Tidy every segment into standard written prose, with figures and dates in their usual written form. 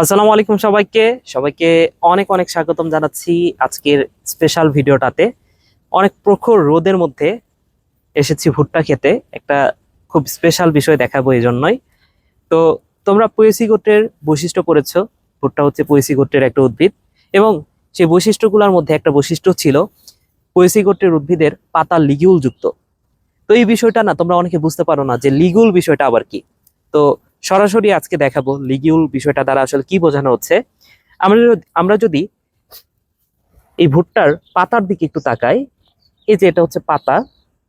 আসসালামু আলাইকুম সবাইকে সবাইকে অনেক অনেক স্বাগতম জানাচ্ছি আজকের স্পেশাল ভিডিওটাতে। অনেক প্রখর রোদের মধ্যে এসেছি ভুট্টা খেতে, একটা খুব স্পেশাল বিষয় দেখাবো এই জন্যই। তো তোমরা পয়েসি গোত্রের বৈশিষ্ট্য পড়েছো। ভুট্টা হচ্ছে পয়েসি গোত্রের একটা উদ্ভিদ, এবং সেই বৈশিষ্ট্যগুলোর মধ্যে একটা বৈশিষ্ট্য ছিল পয়েসি গোত্রের উদ্ভিদের পাতা লিগিউল যুক্ত। তো এই বিষয়টা না তোমরা অনেকে বুঝতে পারো না যে লিগুল বিষয়টা আবার কি। তো সরাসরি আজকে দেখাবো লিগিউল বিষয়টা দ্বারা আসলে কি বোঝানো হচ্ছে। আমরা যদি এই ভুট্টার পাতার দিকে একটু তাকাই, এই যে এটা হচ্ছে পাতা,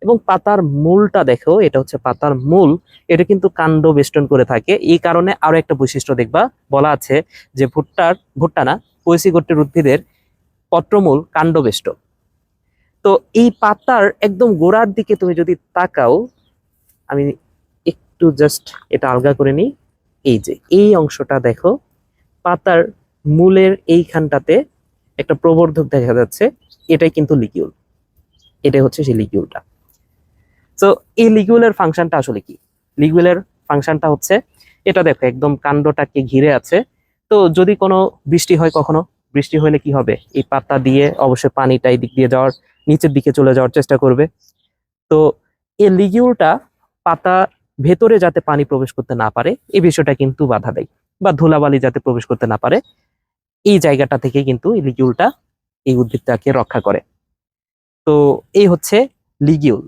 এবং পাতার মূলটা দেখো, এটা হচ্ছে পাতার মূল। এটা কিন্তু কাণ্ড বেষ্টন করে থাকে, এই কারণে আরো একটা বৈশিষ্ট্য দেখবা, বলা আছে যে ভুট্টা না, পয়সি গোত্রের উদ্ভিদের পত্রমূল কাণ্ডবেষ্ট। তো এই পাতার একদম গোড়ার দিকে তুমি যদি তাকাও, আমি একটু জাস্ট এটা আলগা করে নিই। এই যে এই অংশটা দেখো, পাতার মূলের এইখানটাতে একটা প্রবর্ধক দেখা যাচ্ছে, এটাই কিন্তু লিকিউল। এটাই হচ্ছে সেই লিকিউলটা। তো এই লিকিউলের ফাংশনটা আসলে কি? লিকিউলের ফাংশনটা হচ্ছে, এটা দেখো একদম কাণ্ডটাকে ঘিরে আছে। তো যদি কোনো বৃষ্টি হয়, কখনো বৃষ্টি হলে কি হবে, এই পাতা দিয়ে অবশ্যই পানিটা এই দিক দিয়ে যাওয়ার, নিচের দিকে চলে যাওয়ার চেষ্টা করবে। তো এই লিগিউলটা পাতা ভেতরে যাতে পানি প্রবেশ করতে না পারে, এই বিষয়টা কিন্তু বাধা দেয়, বা ধুলাবালি যাতে প্রবেশ করতে না পারে, এই জায়গাটা থেকে কিন্তু এই লিগিউলটা এই উদ্ভিদটাকে রক্ষা করে। তো এই হচ্ছে লিগিউল।